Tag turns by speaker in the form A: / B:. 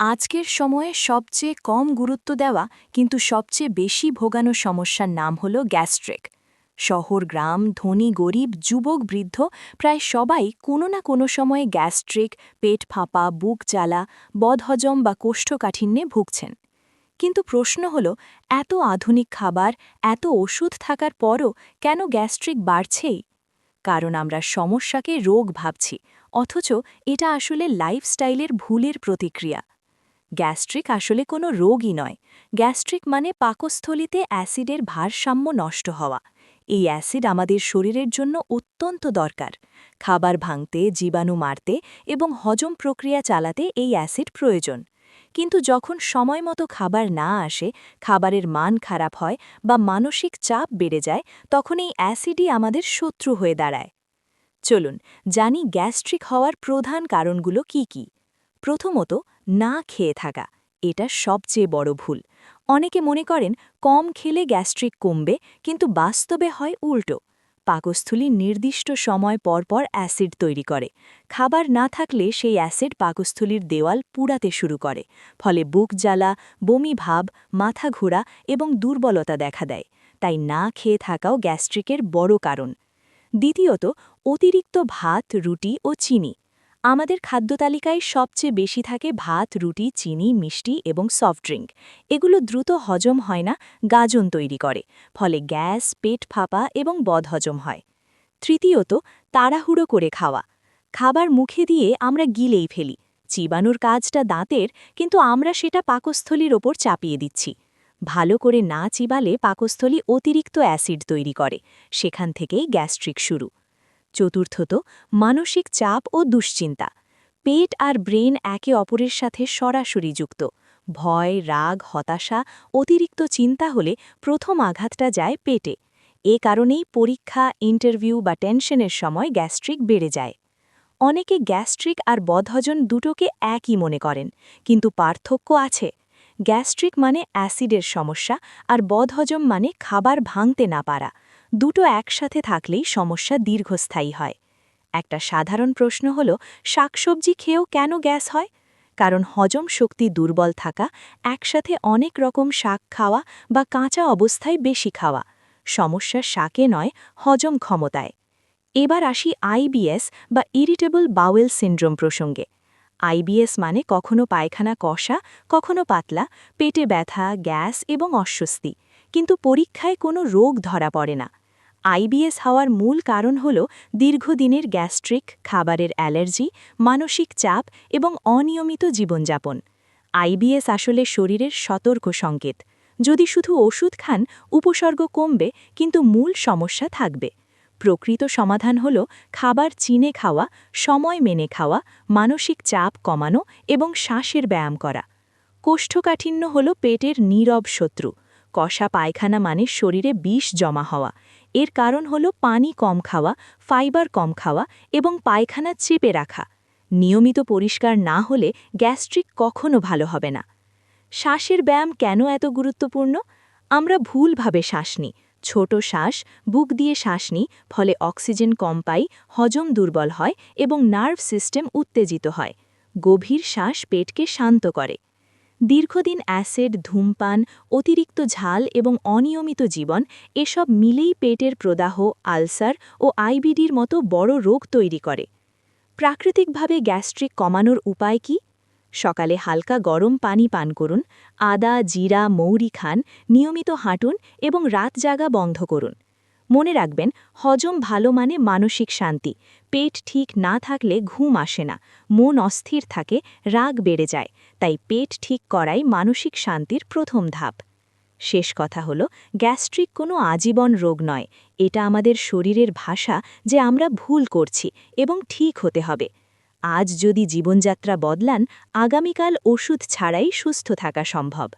A: আজকের সময়ে সবচেয়ে কম গুরুত্ব দেওয়া কিন্তু সবচেয়ে বেশি ভোগানো সমস্যার নাম হল গ্যাস্ট্রিক। শহর গ্রাম ধনী গরিব যুবক বৃদ্ধ প্রায় সবাই কোনো না কোনো সময়ে গ্যাস্ট্রিক, পেট ফাঁপা, বুক জ্বালা, বদহজম বা কোষ্ঠকাঠিন্যে ভুগছেন। কিন্তু প্রশ্ন হল, এত আধুনিক খাবার, এত ওষুধ থাকার পরও কেন গ্যাস্ট্রিক বাড়ছেই? কারণ আমরা সমস্যাকে রোগ ভাবছি, অথচ এটা আসলে লাইফস্টাইলের ভুলের প্রতিক্রিয়া। গ্যাস্ট্রিক আসলে কোনো রোগই নয়। গ্যাস্ট্রিক মানে পাকস্থলিতে অ্যাসিডের ভারসাম্য নষ্ট হওয়া। এই অ্যাসিড আমাদের শরীরের জন্য অত্যন্ত দরকার। খাবার ভাঙতে, জীবাণু মারতে এবং হজম প্রক্রিয়া চালাতে এই অ্যাসিড প্রয়োজন। কিন্তু যখন সময়মতো খাবার না আসে, খাবারের মান খারাপ হয় বা মানসিক চাপ বেড়ে যায়, তখন এই অ্যাসিডই আমাদের শত্রু হয়ে দাঁড়ায়। চলুন জানি গ্যাস্ট্রিক হওয়ার প্রধান কারণগুলো কি কি। প্রথমত, না খেয়ে থাকা। এটা সবচেয়ে বড় ভুল। অনেকে মনে করেন কম খেলে গ্যাস্ট্রিক কমবে, কিন্তু বাস্তবে হয় উল্টো। পাকস্থলী নির্দিষ্ট সময় পর পর অ্যাসিড তৈরি করে। খাবার না থাকলে সেই অ্যাসিড পাকস্থলীর দেওয়াল পুড়াতে শুরু করে। ফলে বুক জ্বালা, বমি ভাব, মাথা ঘোরা এবং দুর্বলতা দেখা দেয়। তাই না খেয়ে থাকাও গ্যাস্ট্রিকের বড় কারণ। দ্বিতীয়ত, অতিরিক্ত ভাত, রুটি ও চিনি। আমাদের খাদ্যতালিকায় সবচেয়ে বেশি থাকে ভাত, রুটি, চিনি, মিষ্টি এবং সফট ড্রিঙ্ক। এগুলো দ্রুত হজম হয় না, গাজন তৈরি করে। ফলে গ্যাস, পেট ফাঁপা এবং বদহজম হয়। তৃতীয়ত, তাড়াহুড়ো করে খাওয়া। খাবার মুখে দিয়ে আমরা গিলেই ফেলি। চিবানোর কাজটা দাঁতের, কিন্তু আমরা সেটা পাকস্থলীর ওপর চাপিয়ে দিচ্ছি। ভালো করে না চিবালে পাকস্থলী অতিরিক্ত অ্যাসিড তৈরি করে। সেখান থেকেই গ্যাস্ট্রিক শুরু। চতুর্থত, মানসিক চাপ ও দুশ্চিন্তা। পেট আর ব্রেন একে অপরের সাথে সরাসরি যুক্ত। ভয়, রাগ, হতাশা, অতিরিক্ত চিন্তা হলে প্রথম আঘাতটা যায় পেটে। এ কারণেই পরীক্ষা, ইন্টারভিউ বা টেনশনের সময় গ্যাস্ট্রিক বেড়ে যায়। অনেকে গ্যাস্ট্রিক আর বদহজম দুটোকে একই মনে করেন, কিন্তু পার্থক্য আছে। গ্যাস্ট্রিক মানে অ্যাসিডের সমস্যা, আর বদহজম মানে খাবার ভাঙতে না পারা। দুটো একসাথে থাকলেই সমস্যা দীর্ঘস্থায়ী হয়। একটা সাধারণ প্রশ্ন হল, শাকসবজি খেয়েও কেন গ্যাস হয়? কারণ হজম শক্তি দুর্বল থাকা, একসাথে অনেক রকম শাক খাওয়া বা কাঁচা অবস্থায় বেশি খাওয়া। সমস্যা শাকে নয়, হজম ক্ষমতায়। এবার আসি আইবিএস বা ইরিটেবল বাউয়েল সিন্ড্রোম প্রসঙ্গে। আইবিএস মানে কখনো পায়খানা কষা, কখনো পাতলা, পেটে ব্যথা, গ্যাস এবং অস্বস্তি। কিন্তু পরীক্ষায় কোনো রোগ ধরা পড়ে না। আইবিএস হওয়ার মূল কারণ হল দীর্ঘদিনের গ্যাস্ট্রিক, খাবারের অ্যালার্জি, মানসিক চাপ এবং অনিয়মিত জীবনযাপন। আইবিএস আসলে শরীরের সতর্ক সংকেত। যদি শুধু ওষুধ খান, উপসর্গ কমবে, কিন্তু মূল সমস্যা থাকবে। প্রকৃত সমাধান হল খাবার চিনে খাওয়া, সময় মেনে খাওয়া, মানসিক চাপ কমানো এবং শ্বাসের ব্যায়াম করা। কোষ্ঠকাঠিন্য হল পেটের নীরব শত্রু। কষা পায়খানা মানে শরীরে বিষ জমা হওয়া। এর কারণ হল পানি কম খাওয়া, ফাইবার কম খাওয়া এবং পায়খানা চেপে রাখা। নিয়মিত পরিষ্কার না হলে গ্যাস্ট্রিক কখনো ভালো হবে না। শ্বাসের ব্যায়াম কেন এত গুরুত্বপূর্ণ? আমরা ভুলভাবে শ্বাস নিই। ছোট শ্বাস, বুক দিয়ে শ্বাস নিই, ফলে অক্সিজেন কম পাই, হজম দুর্বল হয় এবং নার্ভ সিস্টেম উত্তেজিত হয়। গভীর শ্বাস পেটকে শান্ত করে। দীর্ঘদিন অ্যাসিড, ধূমপান, অতিরিক্ত ঝাল এবং অনিয়মিত জীবন, এসব মিলেই পেটের প্রদাহ, আলসার ও আইবিডির মতো বড় রোগ তৈরি করে। প্রাকৃতিকভাবে গ্যাস্ট্রিক কমানোর উপায় কি? সকালে হালকা গরম পানি পান করুন, আদা, জিরা, মৌরি খান, নিয়মিত হাঁটুন এবং রাত জাগা বন্ধ করুন। মনে রাখবেন, হজম ভালো মানে মানসিক শান্তি। পেট ঠিক না থাকলে ঘুম আসে না, মন অস্থির থাকে, রাগ বেড়ে যায়। তাই পেট ঠিক করাই মানসিক শান্তির প্রথম ধাপ। শেষ কথা হল, গ্যাস্ট্রিক কোনো আজীবন রোগ নয়। এটা আমাদের শরীরের ভাষা যে আমরা ভুল করছি এবং ঠিক হতে হবে। আজ যদি জীবনযাত্রা বদলান, আগামীকাল ওষুধ ছাড়াই সুস্থ থাকা সম্ভব।